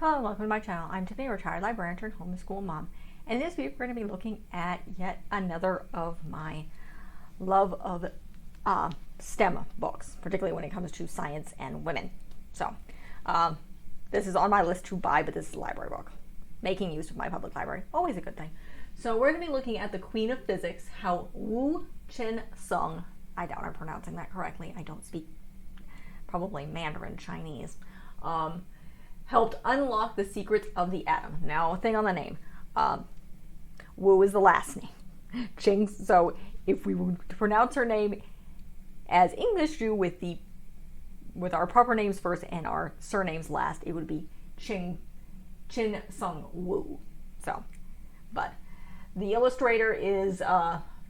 Hello and welcome to my channel. I'm Tiffany, retired librarian turned homeschool mom. And this week we're going to be looking at yet another of my love of STEM books, particularly when it comes to science and women. So this is on my list to buy, but this is a library book. Making use of my public library, always a good thing. So we're going to be looking at the Queen of Physics, how Chien Shiung, I doubt I'm pronouncing that correctly, I don't speak probably Mandarin Chinese, helped unlock the secrets of the atom. Now, a thing on the name. Wu is the last name. Ching. So, if we would pronounce her name as English do with our proper names first and our surnames last, it would be Chien Shiung Wu. So, but the illustrator is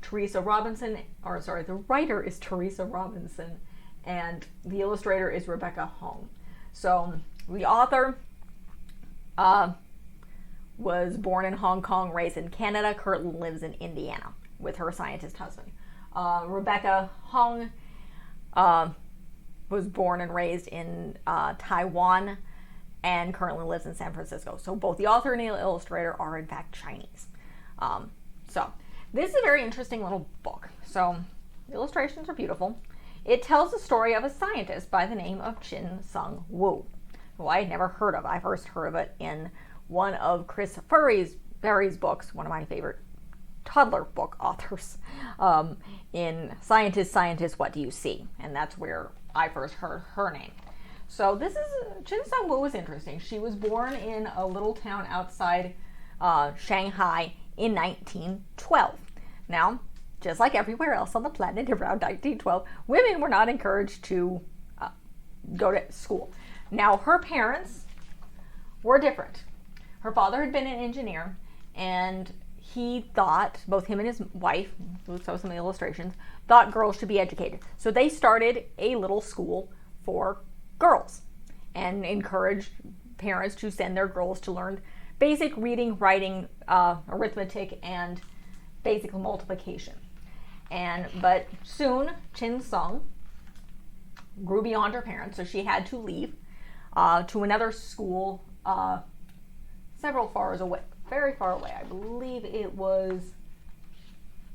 Teresa Robeson, or sorry, the writer is Teresa Robeson, and the illustrator is Rebecca Huang. So, the author was born in Hong Kong, raised in Canada, currently lives in Indiana with her scientist husband. Rebecca Huang was born and raised in Taiwan and currently lives in San Francisco. So both the author and the illustrator are in fact Chinese. So this is a very interesting little book. So the illustrations are beautiful. It tells the story of a scientist by the name of Chien Shiung Wu, who I had never heard of. I first heard of it in one of Chris Berry's books, one of my favorite toddler book authors, in Scientist, What Do You See? And that's where I first heard her name. So Chien Shiung Wu was interesting. She was born in a little town outside Shanghai in 1912. Now, just like everywhere else on the planet around 1912, women were not encouraged to go to school. Now, her parents were different. Her father had been an engineer, and he thought, both him and his wife, who saw some of the illustrations, thought girls should be educated. So they started a little school for girls and encouraged parents to send their girls to learn basic reading, writing, arithmetic, and basic multiplication. But soon, Chien Shiung grew beyond her parents, so she had to leave to another school very far away. I believe it was,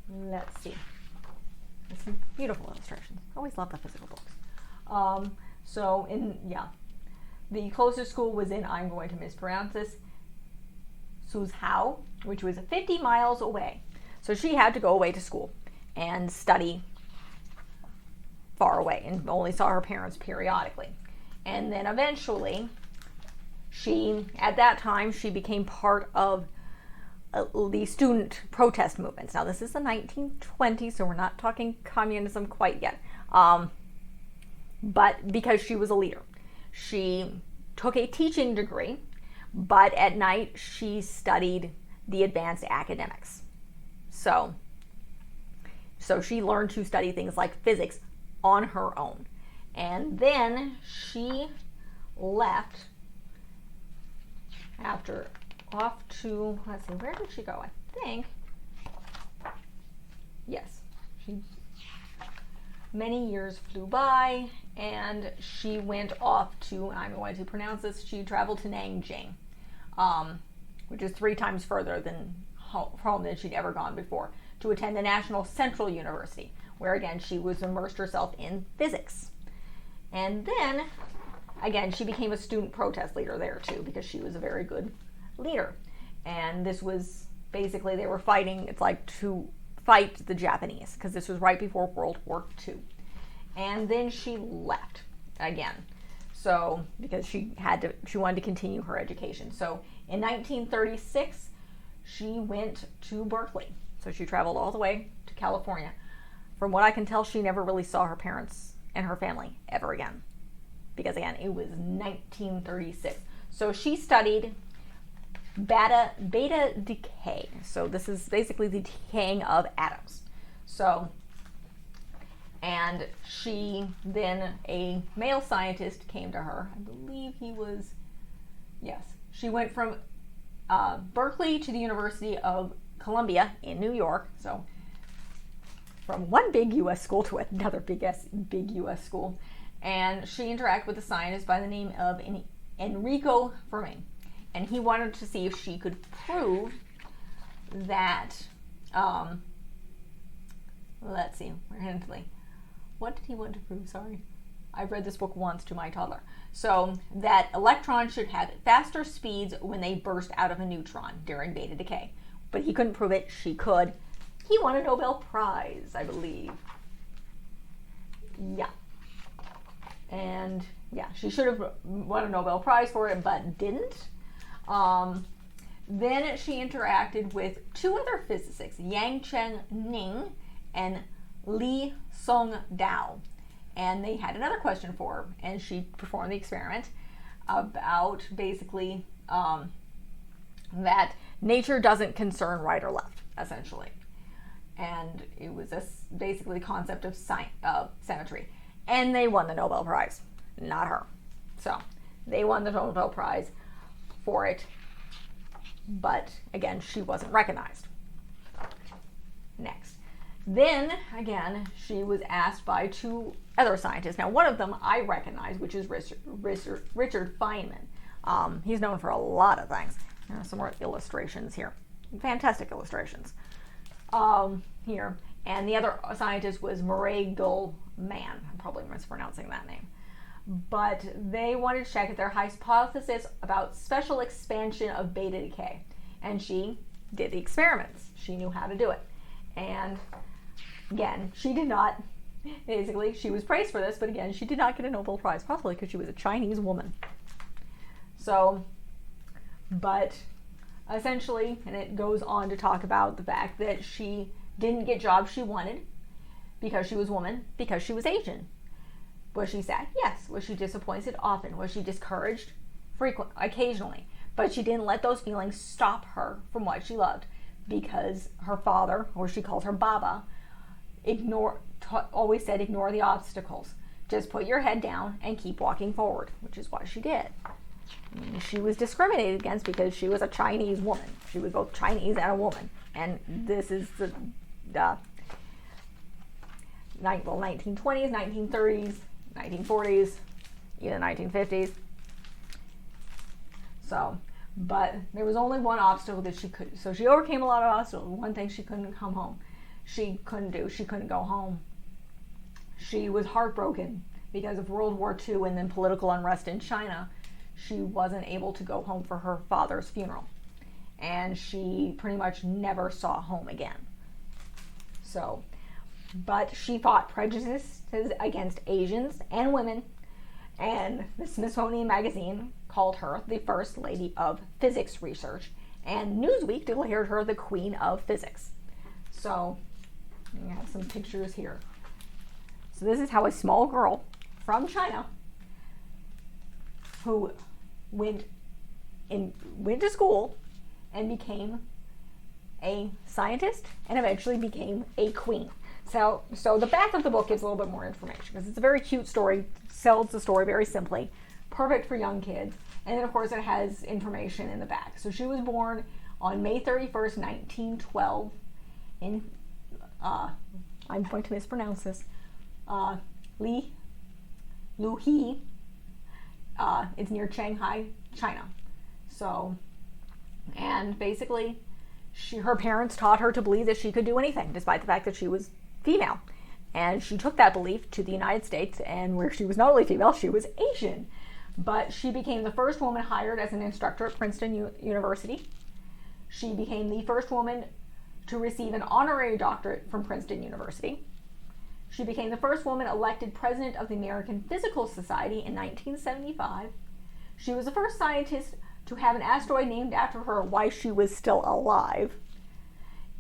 let's see, there's some beautiful illustrations. I always love the physical books. The closest school was in, I'm going to mispronounce this, Suzhou, which was 50 miles away. So she had to go away to school and study far away and only saw her parents periodically. And then eventually, at that time, she became part of the student protest movements. Now, this is the 1920s, so we're not talking communism quite yet. But because she was a leader, she took a teaching degree, but at night she studied the advanced academics. So she learned to study things like physics on her own. And then she left off to, let's see, where did she go? I think, yes, many years flew by, and she went off to, I'm going to pronounce this, she traveled to Nanjing, which is 3 times further than home than she'd ever gone before, to attend the National Central University, where again she was immersed herself in physics. And then, again, she became a student protest leader there too, because she was a very good leader. And this was basically, they were fighting, it's like to fight the Japanese, because this was right before World War II. And then she left again. So, because she wanted to continue her education. So, in 1936, she went to Berkeley. So she traveled all the way to California. From what I can tell, she never really saw her parents and her family ever again, because again, it was 1936. So she studied beta decay. So this is basically the decaying of atoms. So, and a male scientist came to her. I believe he was, yes. She went from Berkeley to the University of Columbia in New York. So from one big U.S. school to another big U.S. school. And she interacted with a scientist by the name of Enrico Fermi. and he wanted to see if she could prove that, let's see, what did he want to prove? Sorry. I've read this book once to my toddler. So that electrons should have faster speeds when they burst out of a neutron during beta decay. But he couldn't prove it. She could. He won a Nobel Prize, I believe. Yeah. And yeah, she should have won a Nobel Prize for it, but didn't. Then she interacted with two other physicists, Yang Chen Ning and Li Song Dao. And they had another question for her, and she performed the experiment about basically that nature doesn't concern right or left, essentially. And it was basically the concept of symmetry. And they won the Nobel Prize, not her. So they won the Nobel Prize for it, but again, she wasn't recognized. Next. Then, again, she was asked by two other scientists. Now, one of them I recognize, which is Richard Feynman. He's known for a lot of things. Some more illustrations here. Fantastic illustrations here. And the other scientist was Murray Goldman. I'm probably mispronouncing that name. But they wanted to check if their hypothesis about special expansion of beta decay. And she did the experiments. She knew how to do it. And again, she did not, basically, she was praised for this, but again, she did not get a Nobel Prize, possibly because she was a Chinese woman. So, but essentially, and it goes on to talk about the fact that she didn't get jobs she wanted because she was a woman, because she was Asian. Was she sad? Yes. Was she disappointed? Often. Was she discouraged? Occasionally. But she didn't let those feelings stop her from what she loved, because her father, or she calls her Baba, always said, ignore the obstacles. Just put your head down and keep walking forward, which is what she did. She was discriminated against because she was a Chinese woman. She was both Chinese and a woman. And this is the 1920s, 1930s, 1940s, even 1950s. So, but there was only one obstacle that she could. So she overcame a lot of obstacles. One thing she couldn't come home. She couldn't do. She couldn't go home. She was heartbroken because of World War II and then political unrest in China. She wasn't able to go home for her father's funeral. And she pretty much never saw home again. So, but she fought prejudices against Asians and women. And the Smithsonian Magazine called her the first lady of physics research. And Newsweek declared her the queen of physics. So, we have some pictures here. So this is how a small girl from China who went to school and became a scientist and eventually became a queen. So the back of the book gives a little bit more information because it's a very cute story, tells the story very simply, perfect for young kids. And then of course it has information in the back. So she was born on May 31st, 1912 in, I'm going to mispronounce this, Luhe. It's near Shanghai, China. So, and basically, her parents taught her to believe that she could do anything, despite the fact that she was female. And she took that belief to the United States, and where she was not only female, she was Asian. But she became the first woman hired as an instructor at Princeton University. She became the first woman to receive an honorary doctorate from Princeton University. She became the first woman elected president of the American Physical Society in 1975. She was the first scientist to have an asteroid named after her while she was still alive.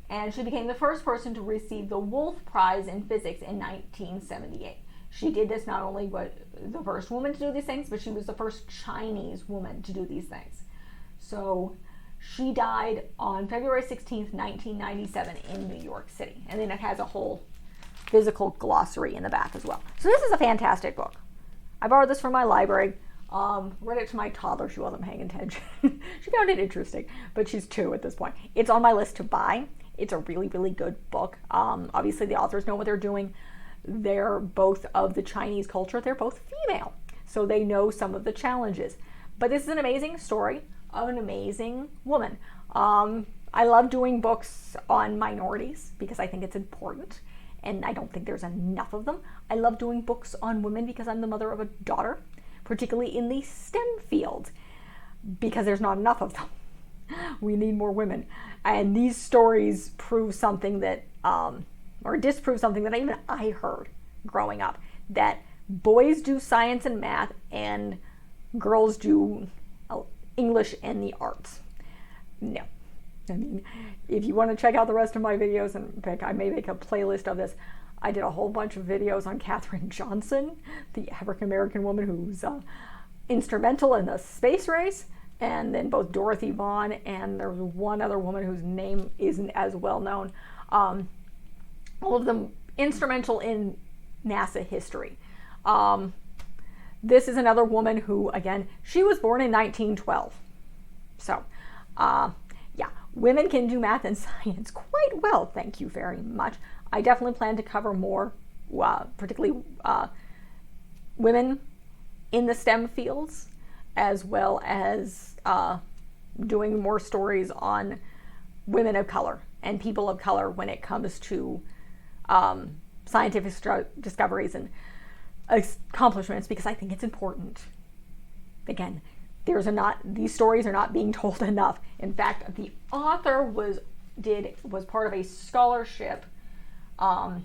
And she became the first person to receive the Wolf Prize in Physics in 1978. She did this not only was the first woman to do these things, but she was the first Chinese woman to do these things. So she died on February 16th, 1997 in New York City. And then it has a whole physical glossary in the back as well. So this is a fantastic book. I borrowed this from my library. Read it to my toddler. She wasn't paying attention. She found it interesting, but she's 2 at this point. It's on my list to buy. It's a really, really good book. Obviously, the authors know what they're doing. They're both of the Chinese culture. They're both female, so they know some of the challenges. But this is an amazing story an amazing woman. I love doing books on minorities because I think it's important, and I don't think there's enough of them. I love doing books on women because I'm the mother of a daughter, particularly in the STEM field, because there's not enough of them. We need more women. And these stories prove something that, or disprove something that even I heard growing up, that boys do science and math and girls do English and the arts. No. I mean, if you want to check out the rest of my videos, and I may make a playlist of this, I did a whole bunch of videos on Katherine Johnson, the African-American woman who's instrumental in the space race, and then both Dorothy Vaughan, and there's one other woman whose name isn't as well known. All of them instrumental in NASA history. This is another woman who, again, she was born in 1912. So, yeah, women can do math and science quite well, thank you very much. I definitely plan to cover more, particularly women in the STEM fields, as well as doing more stories on women of color and people of color when it comes to scientific discoveries and accomplishments, because I think it's important. Again, these stories are not being told enough. In fact, the author was part of a scholarship, of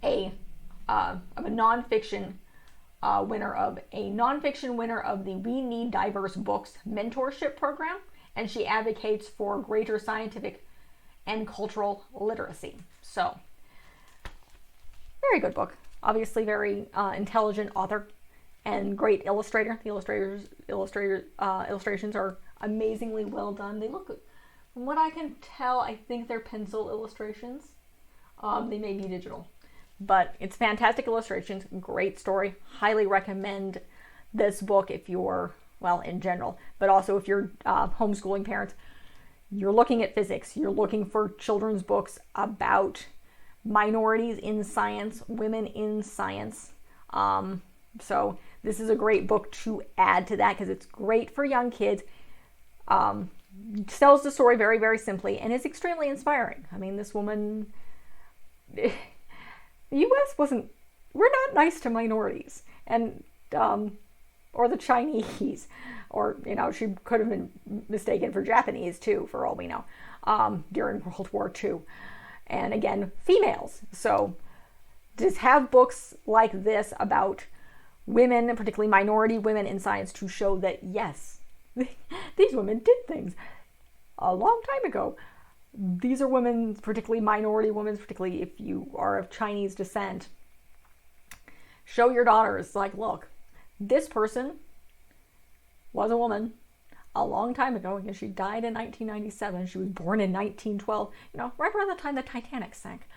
a nonfiction winner of the We Need Diverse Books mentorship program, and she advocates for greater scientific and cultural literacy. So, very good book. Obviously, very intelligent author and great illustrator. The illustrations are amazingly well done. They look, from what I can tell, I think they're pencil illustrations. They may be digital. But it's fantastic illustrations, great story. Highly recommend this book if you're, well, in general, but also if you're homeschooling parents, you're looking at physics, you're looking for children's books about minorities in science, women in science. So this is a great book to add to that because it's great for young kids. Tells the story very, very simply, and is extremely inspiring. I mean, this woman... The U.S. we're not nice to minorities, and, or the Chinese, or, she could have been mistaken for Japanese too, for all we know, during World War II. And again, females. So, just have books like this about women, particularly minority women in science, to show that, yes, these women did things a long time ago. These are women, particularly minority women, particularly if you are of Chinese descent. Show your daughters, like, look, this person was a woman a long time ago, and she died in 1997. She was born in 1912, right around the time the Titanic sank.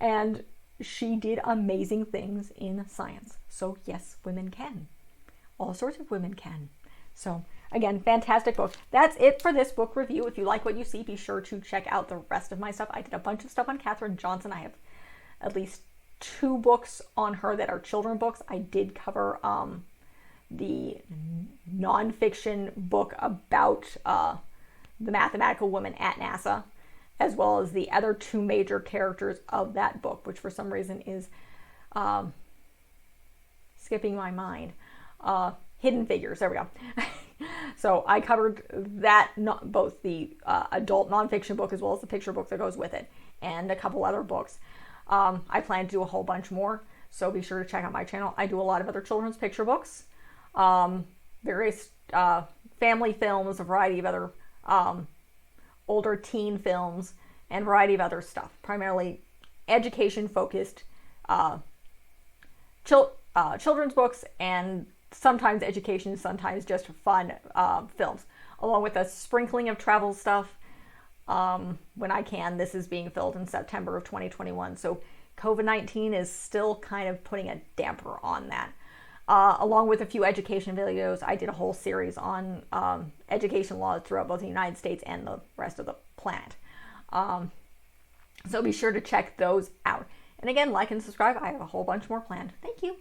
And she did amazing things in science. So yes, women can. All sorts of women can. So again, fantastic book. That's it for this book review. If you like what you see, be sure to check out the rest of my stuff. I did a bunch of stuff on Katherine Johnson. I have at least 2 books on her that are children books. I did cover the nonfiction book about the mathematical woman at NASA, as well as the other 2 major characters of that book, which for some reason is skipping my mind. Hidden Figures, there we go. So I covered that, both the adult nonfiction book as well as the picture book that goes with it, and a couple other books. I plan to do a whole bunch more, so be sure to check out my channel. I do a lot of other children's picture books, various family films, a variety of other older teen films, and a variety of other stuff, primarily education-focused children's books, and sometimes education, sometimes just fun films, along with a sprinkling of travel stuff when I can. This is being filmed in September of 2021, so COVID-19 is still kind of putting a damper on that. Along with a few education videos, I did a whole series on education laws throughout both the United States and the rest of the planet. So be sure to check those out. And again, like and subscribe. I have a whole bunch more planned. Thank you.